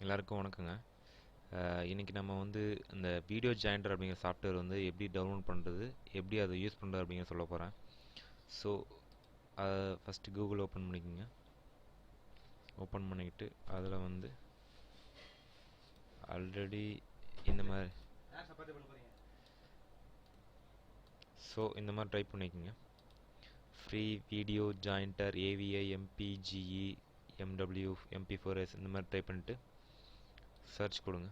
எல்லாருக்கும் வணக்கங்க. இன்னைக்கு நம்ம வந்து இந்த வீடியோ ஜாயிண்டர் அப்படிங்கிற சாஃப்ட்வேர் வந்து எப்படி டவுன்லோட் பண்ணுறது, எப்படி அதை யூஸ் பண்ணுறது அப்படிங்கிற சொல்ல போகிறேன். ஸோ அதை ஃபஸ்ட்டு கூகுள் ஓப்பன் பண்ணிக்கோங்க. ஓப்பன் பண்ணிக்கிட்டு அதில் வந்து ஆல்ரெடி இந்த மாதிரி இந்த மாதிரி டைப் பண்ணிக்கோங்க. Free video joiner AVI MPEG MW MP4S இந்த மாதிரி டைப் பண்ணிட்டு சர்ச் கொடுங்க.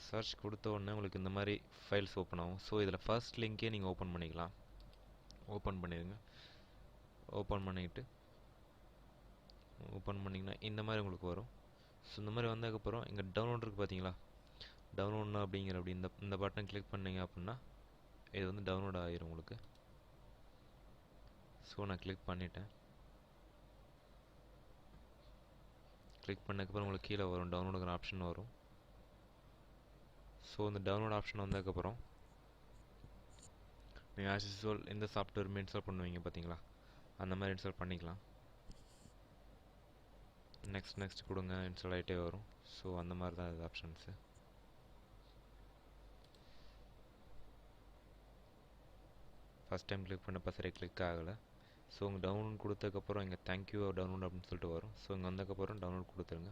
சர்ச் கொடுத்த உடனே உங்களுக்கு இந்த மாதிரி ஃபைல்ஸ் ஓப்பன் ஆகும். ஸோ இதில் ஃபர்ஸ்ட் லிங்க்கே நீங்கள் ஓப்பன் பண்ணிக்கலாம். ஓப்பன் பண்ணிடுங்க. ஓப்பன் பண்ணிங்கன்னா இந்த மாதிரி உங்களுக்கு வரும். ஸோ இந்த மாதிரி வந்ததுக்கப்புறம் இங்கே டவுன்லோட் இருக்குது பார்த்தீங்களா, டவுன்லோட்னா அப்படிங்கிற இந்த பட்டன் கிளிக் பண்ணிங்க அப்படின்னா இது வந்து டவுன்லோட் ஆகிரும் உங்களுக்கு. ஸோ நான் கிளிக் பண்ணிட்டேன். கிளிக் பண்ணதுக்கப்புறம் உங்களுக்கு கீழே வரும் டவுன்லோடுங்கிற ஆப்ஷன் வரும். ஸோ இந்த டவுன்லோட் ஆப்ஷன் வந்ததுக்கப்புறம் நீங்கள் ஆஸ் யூஸ்வல் எந்த சாஃப்ட்வேருமே இன்ஸ்டால் பண்ணுவீங்க பார்த்தீங்களா, அந்த மாதிரி இன்ஸ்டால் பண்ணிக்கலாம். நெக்ஸ்ட் கொடுங்க, இன்ஸ்டால் ஆகிட்டே வரும். ஸோ அந்த மாதிரி தான் இது ஆப்ஷன்ஸு. ஃபஸ்ட் டைம் கிளிக் பண்ணப்போ சரி கிளிக் ஆகலை. ஸோ உங்கள் டவுன்லோட் கொடுத்ததுக்கப்புறம் இங்கே தேங்க்யூ டவுன்லோட் அப்படின்னு சொல்லிட்டு வரும். ஸோ இங்கே வந்ததுக்கப்புறம் டவுன்லோட் கொடுத்துருங்க.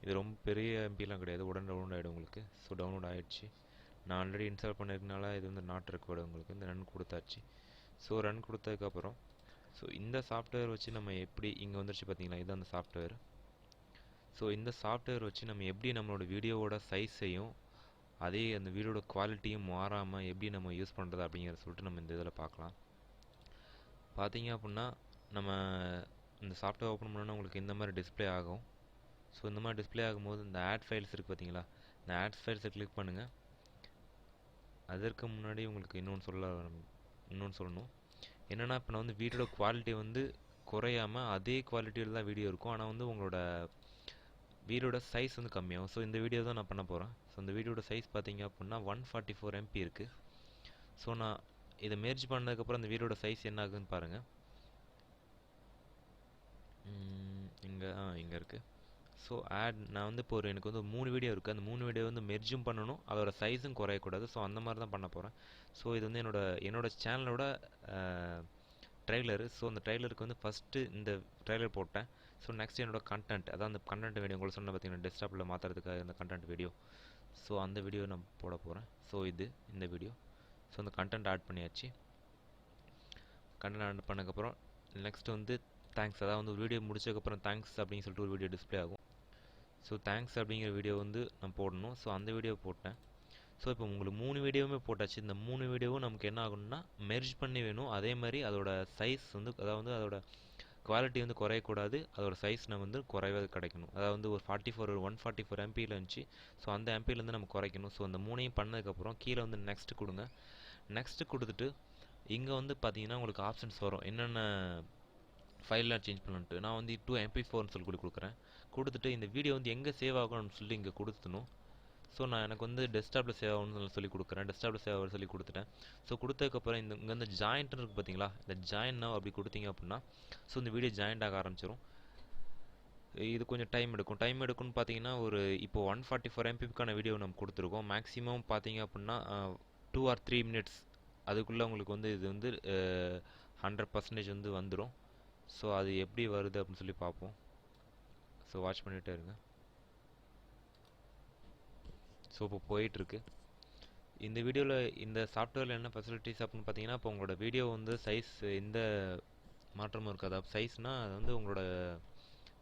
இது ரொம்ப பெரிய எம்பிலாம் கிடையாது, உடனே டவுன்லோட் ஆகிடும் உங்களுக்கு. ஸோ டவுன்லோட் ஆகிடுச்சு. நான் ஆல்ரெடி இன்ஸ்டால் பண்ணியிருக்கனால இது வந்து நாட் ரெக்கார்டு உங்களுக்கு இந்த ரன் கொடுத்தாச்சு. ஸோ ரன் கொடுத்ததுக்கப்புறம் இந்த சாஃப்ட்வேர் வச்சு நம்ம எப்படி இங்கே வந்துருச்சு பார்த்தீங்களா, இது அந்த சாஃப்ட்வேர். ஸோ இந்த சாஃப்ட்வேர் வச்சு நம்ம எப்படி நம்மளோட வீடியோவோட சைஸையும் அதே அந்த வீடியோட குவாலிட்டியும் மாறாமல் எப்படி நம்ம யூஸ் பண்ணுறது அப்படிங்கிறத சொல்லிட்டு நம்ம இந்த இதில் பார்க்கலாம். பார்த்தீங்க அப்படின்னா நம்ம இந்த சாஃப்ட்வேர் ஓப்பன் பண்ணோன்னா உங்களுக்கு இந்த மாதிரி டிஸ்பிளே ஆகும். ஸோ இந்த மாதிரி டிஸ்பிளே ஆகும்போது இந்த ஆட் ஃபைல்ஸ் இருக்குது பார்த்தீங்களா, இந்த ஆட் ஃபைல்ஸை கிளிக் பண்ணுங்கள். அதற்கு முன்னாடி உங்களுக்கு இன்னொன்று சொல்லணும். என்னென்னா இப்போ நான் வந்து வீடியோட குவாலிட்டி வந்து குறையாமல் அதே குவாலிட்டியில் தான் வீடியோ இருக்கும், ஆனால் வந்து உங்களோட வீடியோட சைஸ் வந்து கம்மியாகும். ஸோ இந்த வீடியோ தான் நான் பண்ண போகிறேன். ஸோ இந்த வீடியோட சைஸ் பார்த்தீங்க அப்படின்னா 144 MB இருக்குது. ஸோ நான் இதை மெர்ஜ் பண்ணதுக்கப்புறம் இந்த வீடியோட சைஸ் என்ன ஆகுதுன்னு பாருங்கள். இங்கே இருக்குது. ஸோ நான் வந்து இப்போ எனக்கு வந்து 3 வீடியோ இருக்குது. அந்த 3 வீடியோ வந்து மெர்ஜும் பண்ணணும், அதோட சைஸும் குறையக்கூடாது. ஸோ அந்த மாதிரி தான் பண்ண போகிறேன். ஸோ இது வந்து என்னோட சேனலோட ட்ரெய்லரு. ஸோ அந்த ட்ரெய்லருக்கு வந்து ஃபஸ்ட்டு இந்த ட்ரெய்லர் போட்டேன். ஸோ நெக்ஸ்ட் என்னோட கண்டென்ட், அதான் அந்த கண்டென்ட் வீடியோ உங்களுக்கு சொன்ன பார்த்தீங்கன்னா டெஸ்க்டாப்பில் மாற்றுறதுக்காக இந்த கண்டென்ட் வீடியோ. ஸோ அந்த வீடியோ நான் போட போகிறேன். ஸோ இந்த வீடியோ. ஸோ அந்த கண்டென்ட் ஆட் பண்ணியாச்சு. கண்டென்ட் ஆட் பண்ணதுக்கப்புறம் நெக்ஸ்ட் வந்து தேங்க்ஸ், அதாவது வந்து ஒரு வீடியோ முடிச்சதுக்கப்புறம் தேங்க்ஸ் அப்படின்னு சொல்லிட்டு ஒரு வீடியோ டிஸ்பிளே ஆகும். ஸோ தேங்க்ஸ் அப்படிங்கிற வீடியோ வந்து நான் போடணும். ஸோ அந்த வீடியோ போட்டேன். ஸோ இப்போ உங்களுக்கு 3 வீடியோவுமே போட்டாச்சு. இந்த 3 வீடியோவும் நமக்கு என்ன ஆகணும்னா மெர்ஜ் பண்ணி வேணும். அதே மாதிரி அதோட சைஸ் வந்து அதாவது அதோட குவாலிட்டி வந்து குறையக்கூடாது, அதோட சைஸ் நம்ம வந்து குறைவாக கிடைக்கணும். அதாவது வந்து ஒரு 144 MBயில் இருந்துச்சு. ஸோ அந்த MBலேருந்து நம்ம குறைக்கணும். ஸோ அந்த 3ஐயும் பண்ணதுக்கப்புறம் கீழே வந்து நெக்ஸ்ட் கொடுங்க. நெக்ஸ்ட் கொடுத்துட்டு இங்கே வந்து பார்த்தீங்கன்னா உங்களுக்கு ஆப்ஷன்ஸ் வரும், என்னென்ன ஃபைல்லாம் சேஞ்ச் பண்ணலான்ட்டு. நான் வந்து 2 MP4ன்னு சொல்லி கொடுக்குறேன். கொடுத்துட்டு இந்த வீடியோ வந்து எங்கே சேவ் ஆகணும்னு சொல்லி இங்கே கொடுத்துணும். ஸோ நான் எனக்கு வந்து டெஸ்க்டாப்பில் சேவ் ஆகணும்னு சொல்லி கொடுக்குறேன். டெஸ்க்டாப்பில் சேவ் ஆக சொல்லி கொடுத்துட்டேன். ஸோ கொடுத்ததுக்கப்புறம் இங்கே வந்து ஜாயிண்ட் இருக்குது பார்த்தீங்களா, இந்த ஜாயின் நவ் அப்படி கொடுத்தீங்க அப்படின்னா இந்த வீடியோ ஜாயிண்ட் ஆக ஆரம்பிச்சிடும். இது கொஞ்சம் டைம் எடுக்கும்னு பார்த்தீங்கன்னா இப்போ 144 MBக்கான வீடியோ நம்ம கொடுத்துருக்கோம். மேக்ஸிமம் பார்த்தீங்க அப்படின்னா 2 or 3 minutes அதுக்குள்ளே உங்களுக்கு வந்து இது வந்து 100% வந்து வந்துடும். ஸோ அது எப்படி வருது அப்படின்னு சொல்லி பார்ப்போம். ஸோ வாட்ச் பண்ணிகிட்டே இருங்க. ஸோ இப்போ போயிட்டுருக்கு. இந்த வீடியோவில் இந்த சாஃப்ட்வேரில் என்ன ஃபெசிலிட்டிஸ் அப்படின்னு பார்த்தீங்கன்னா, இப்போ உங்களோட வீடியோ வந்து சைஸ் எந்த மாற்றமும் இருக்காது. சைஸ்னால் அது வந்து உங்களோட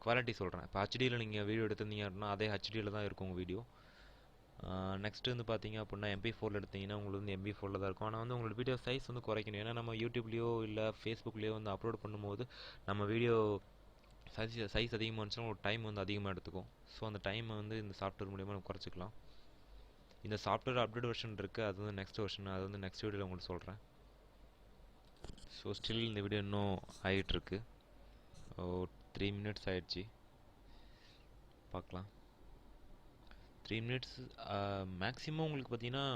குவாலிட்டி சொல்கிறேன். இப்போ ஹெச்டியில் நீங்கள் வீடியோ எடுத்திருந்தீங்க அப்படின்னா அதே ஹெச்டியில் தான் இருக்கும் உங்கள் வீடியோ. நெக்ஸ்ட்டு வந்து பார்த்தீங்க அப்படின்னா MP4 எடுத்தீங்கன்னா உங்களுக்கு வந்து MP4 தான் இருக்கும். ஆனால் வந்து உங்களோட வீடியோ சைஸ் வந்து குறைக்கணும். ஏன்னா நம்ம யூடியூப்லேயோ இல்லை ஃபேஸ்புக்லேயோ வந்து அப்லோட் பண்ணும்போது நம்ம வீடியோ சைஸ் அதிகமாக இருந்துச்சுன்னா ஒரு டைம் வந்து அதிகமாக எடுத்துக்கும். ஸோ அந்த டைமை வந்து இந்த சாஃப்ட்வேர் மூலிமா நம்ம குறைச்சிக்கலாம். இந்த சாஃப்ட்வேர் அப்டேட் வெர்ஷன் இருக்குது, அது வந்து நெக்ஸ்ட் வெர்ஷன், அது வந்து நெக்ஸ்ட் வீடியோவில் உங்களுக்கு சொல்கிறேன். ஸோ ஸ்டில் இந்த வீடியோ இன்னும் ஆகிட்டுருக்கு. 3 minutes ஆகிடுச்சு. பார்க்கலாம். 3 minutes மேக்ஸிமம் உங்களுக்கு பார்த்தீங்கன்னா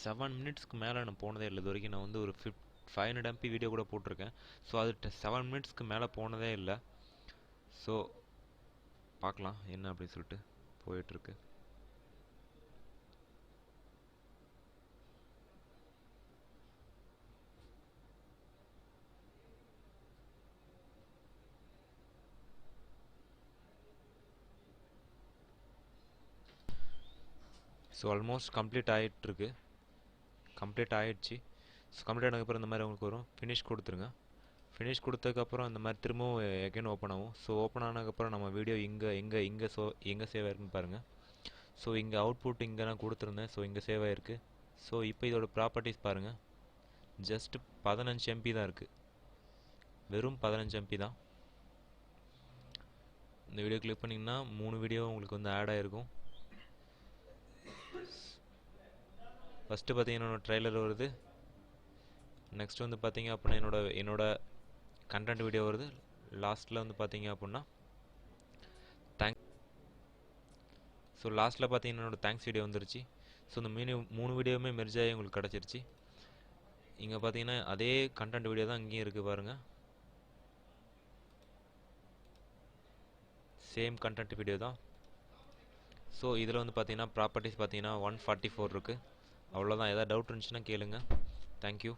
7 minutesக்கு மேலே நான் போனதே இல்லை இது வரைக்கும். நான் வந்து ஒரு 500 MB வீடியோ கூட போட்டிருக்கேன். ஸோ அது 7 minutesக்கு மேலே போனதே இல்லை. ஸோ பார்க்கலாம் என்ன அப்படின்னு சொல்லிட்டு போயிட்டுருக்கு. ஸோ ஆல்மோஸ்ட் கம்ப்ளீட் ஆகிட்டுருக்கு. கம்ப்ளீட் ஆகிடுச்சு. ஸோ கம்ப்ளீட் ஆனதுக்கப்புறம் இந்த மாதிரி உங்களுக்கு வரும். ஃபினிஷ் கொடுத்துருங்க. ஃபினிஷ் கொடுத்ததுக்கப்புறம் இந்த மாதிரி திரும்பவும் எகைன் ஓப்பன் ஆகும். ஸோ ஓப்பன் ஆனதுக்கப்புறம் நம்ம வீடியோ எங்கே சேவ் ஆயிருக்குன்னு பாருங்கள். ஸோ இங்கே அவுட்புட் இங்கே நான் கொடுத்துருந்தேன். ஸோ இங்கே சேவ் ஆகிருக்கு. ஸோ இப்போ இதோட ப்ராப்பர்ட்டிஸ் பாருங்கள். ஜஸ்ட் 15 MB தான் இருக்குது. வெறும் 15 MB தான். இந்த வீடியோ கிளிக் பண்ணிங்கன்னா 3 வீடியோ உங்களுக்கு வந்து ஆட் ஆகிருக்கும். ஃபஸ்ட்டு பார்த்தீங்கன்னா என்னோட ட்ரெய்லர் வருது. நெக்ஸ்ட் வந்து பார்த்தீங்க அப்படின்னா என்னோட கண்டென்ட் வீடியோ வருது. லாஸ்ட்டில் வந்து பார்த்தீங்க அப்படின்னா ஸோ லாஸ்ட்டில் பார்த்தீங்கன்னா என்னோட தேங்க்ஸ் வீடியோ வந்துருச்சு. ஸோ இந்த 3 வீடியோவுமே மெர்ஜ் ஆகி உங்களுக்கு கிடச்சிருச்சு. இங்கே பார்த்தீங்கன்னா அதே கண்டென்ட் வீடியோ தான் இங்கேயும் இருக்குது பாருங்கள். சேம் கண்டென்ட் வீடியோ தான். ஸோ இதில் வந்து பார்த்தீங்கன்னா ப்ராப்பர்ட்டிஸ் பார்த்தீங்கன்னா 144 இருக்குது. அவ்வளோதான். எதாவது டவுட் இருந்துச்சுன்னா கேளுங்க. தேங்க்யூ.